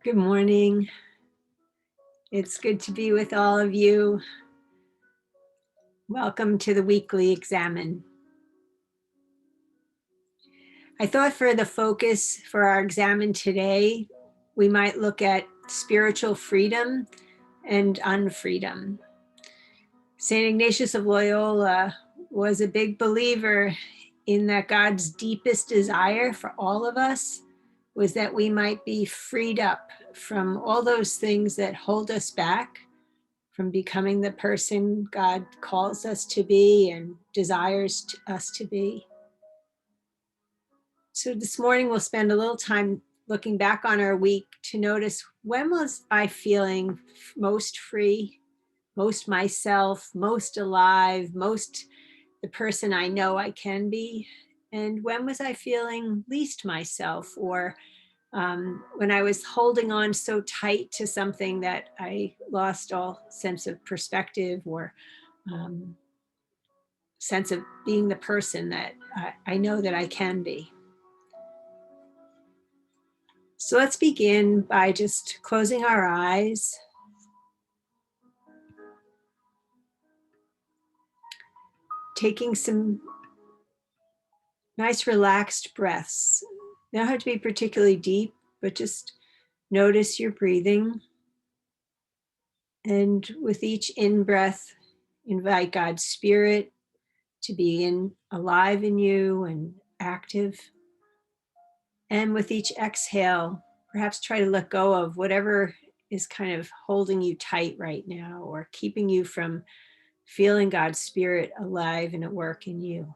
Good morning. It's good to be with all of you. Welcome to the weekly Examen. I thought for the focus for our Examen today, we might look at spiritual freedom and unfreedom. St. Ignatius of Loyola was a big believer in that God's deepest desire for all of us was that we might be freed up from all those things that hold us back from becoming the person God calls us to be and desires us to be. So this morning we'll spend a little time looking back on our week to notice, when was I feeling most free, most myself, most alive, most the person I know I can be? And when was I feeling least myself, or when I was holding on so tight to something that I lost all sense of perspective or sense of being the person that I know that I can be. So let's begin by just closing our eyes. Taking some nice relaxed breaths. They don't have to be particularly deep, but just notice your breathing. And with each in-breath, invite God's Spirit to be alive in you and active. And with each exhale, perhaps try to let go of whatever is kind of holding you tight right now or keeping you from feeling God's Spirit alive and at work in you.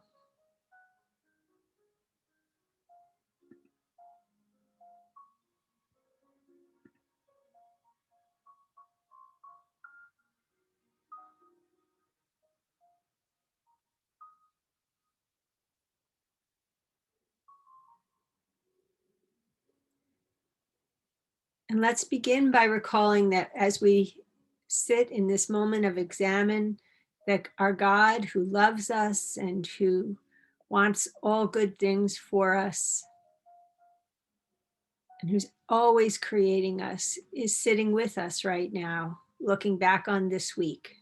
And let's begin by recalling that as we sit in this moment of Examen, that our God, who loves us and who wants all good things for us, and who's always creating us, is sitting with us right now, looking back on this week.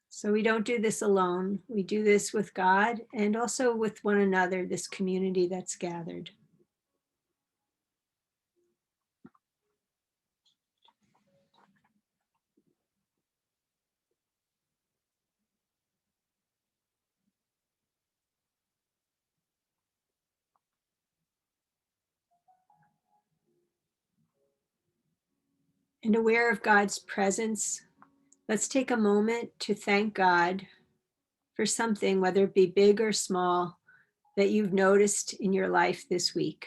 So we don't do this alone. We do this with God and also with one another, this community that's gathered. And aware of God's presence, let's take a moment to thank God for something, whether it be big or small, that you've noticed in your life this week.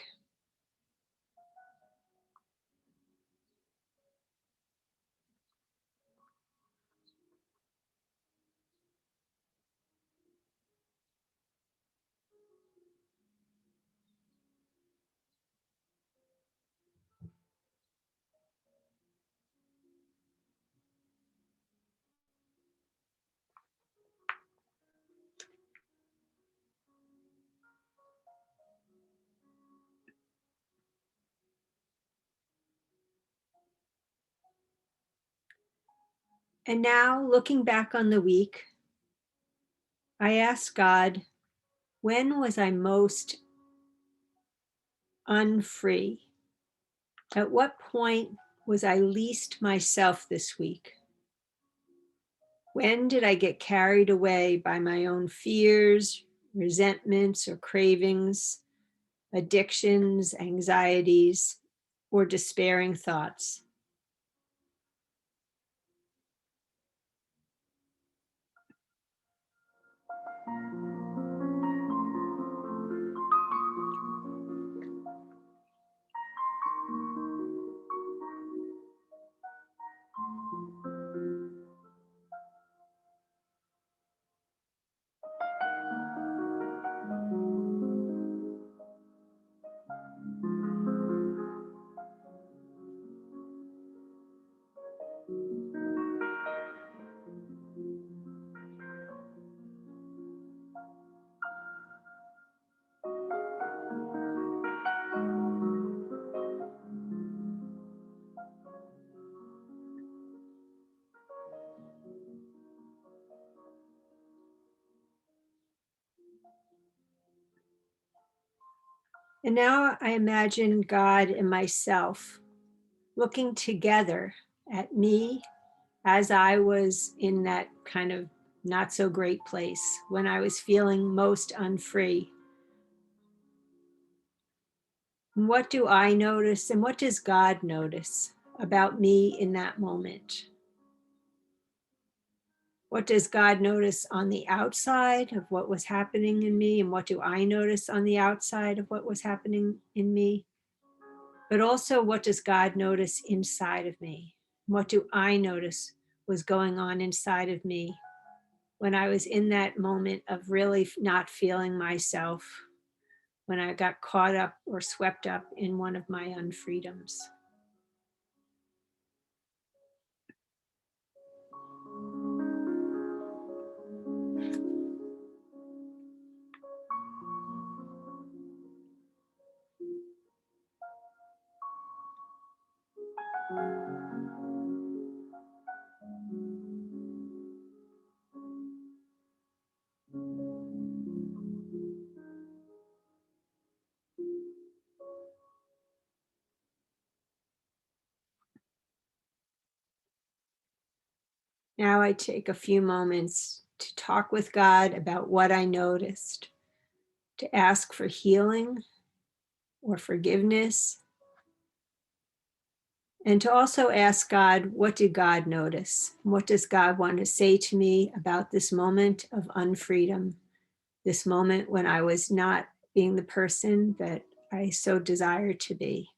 And now, looking back on the week, I asked God, when was I most unfree? At what point was I least myself this week? When did I get carried away by my own fears, resentments, or cravings, addictions, anxieties, or despairing thoughts? And now I imagine God and myself looking together at me as I was in that kind of not so great place when I was feeling most unfree. And what do I notice and what does God notice about me in that moment? What does God notice on the outside of what was happening in me? And what do I notice on the outside of what was happening in me? But also, what does God notice inside of me? What do I notice was going on inside of me when I was in that moment of really not feeling myself, when I got caught up or swept up in one of my unfreedoms? Now I take a few moments to talk with God about what I noticed, to ask for healing or forgiveness, and to also ask God, what did God notice? What does God want to say to me about this moment of unfreedom, this moment when I was not being the person that I so desired to be?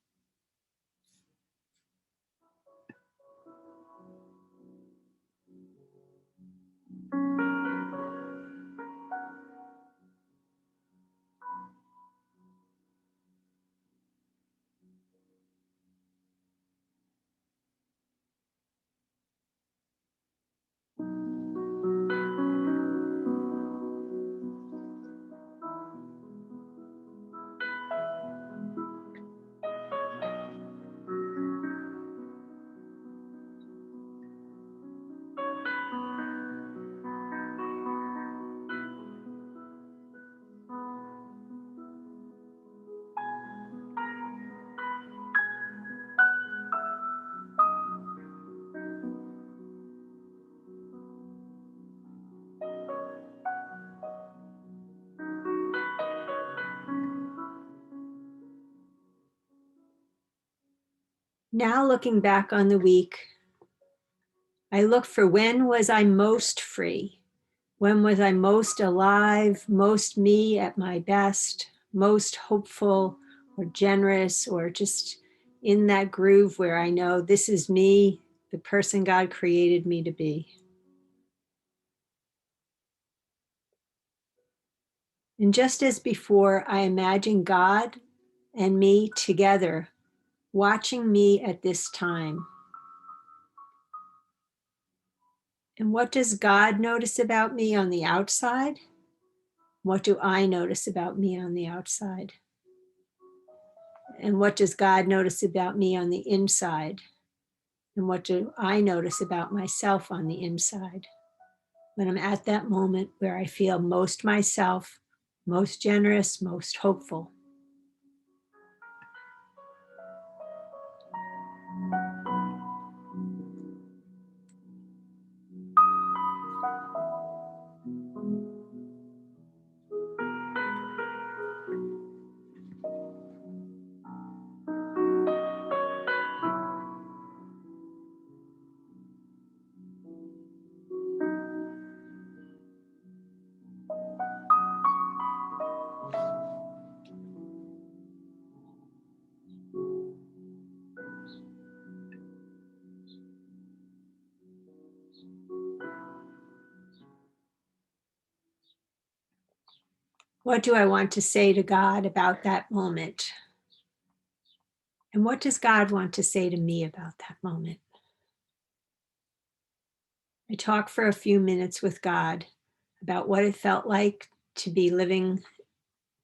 Now, looking back on the week, I look for when was I most free? When was I most alive, most me at my best, most hopeful or generous, or just in that groove where I know this is me, the person God created me to be? And just as before, I imagine God and me together, watching me at this time. And what does God notice about me on the outside? What do I notice about me on the outside? And what does God notice about me on the inside? And what do I notice about myself on the inside? When I'm at that moment where I feel most myself, most generous, most hopeful. What do I want to say to God about that moment? And what does God want to say to me about that moment? I talk for a few minutes with God about what it felt like to be living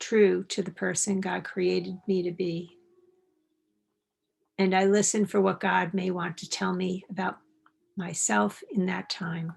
true to the person God created me to be. And I listen for what God may want to tell me about myself in that time.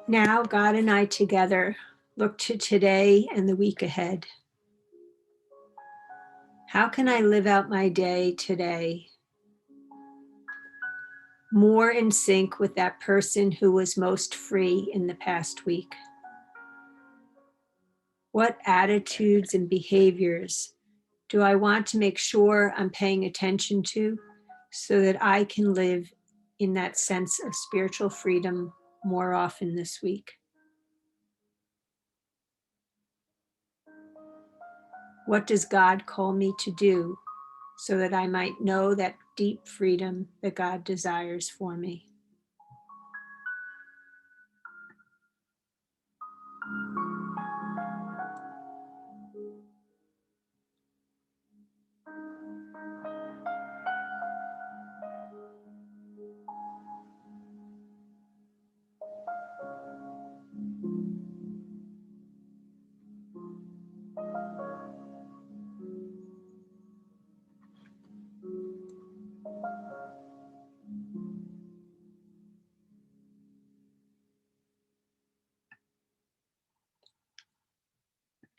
Now, God and I together look to today and the week ahead. How can I live out my day today more in sync with that person who was most free in the past week? What attitudes and behaviors do I want to make sure I'm paying attention to so that I can live in that sense of spiritual freedom more often this week? What does God call me to do so that I might know that deep freedom that God desires for me?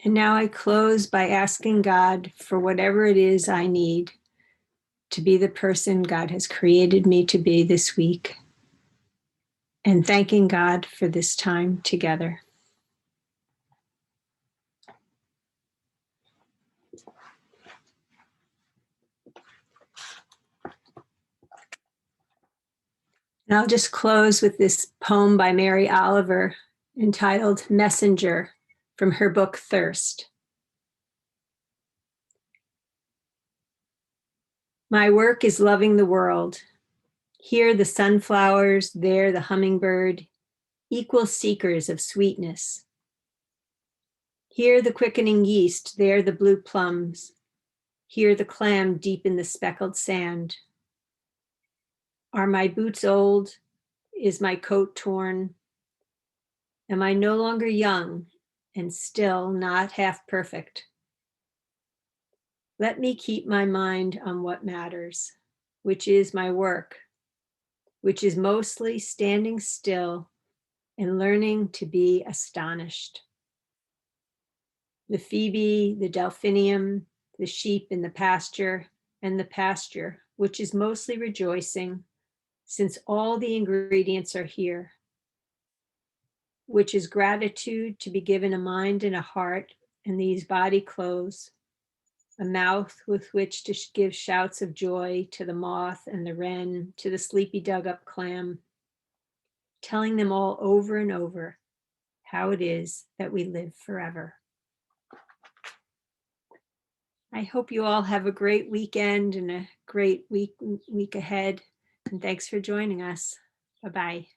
And now I close by asking God for whatever it is I need to be the person God has created me to be this week, and thanking God for this time together. And I'll just close with this poem by Mary Oliver entitled Messenger from her book Thirst. My work is loving the world. Here the sunflowers, there the hummingbird, equal seekers of sweetness. Here the quickening yeast, there the blue plums. Here the clam deep in the speckled sand. Are my boots old? Is my coat torn? Am I no longer young and still not half perfect? Let me keep my mind on what matters, which is my work, which is mostly standing still and learning to be astonished. The phoebe, the delphinium, the sheep in the pasture, and the pasture, which is mostly rejoicing, since all the ingredients are here, which is gratitude to be given a mind and a heart and these body clothes, a mouth with which to give shouts of joy to the moth and the wren, to the sleepy dug up clam, telling them all over and over how it is that we live forever. I hope you all have a great weekend and a great week ahead. And thanks for joining us. Bye-bye.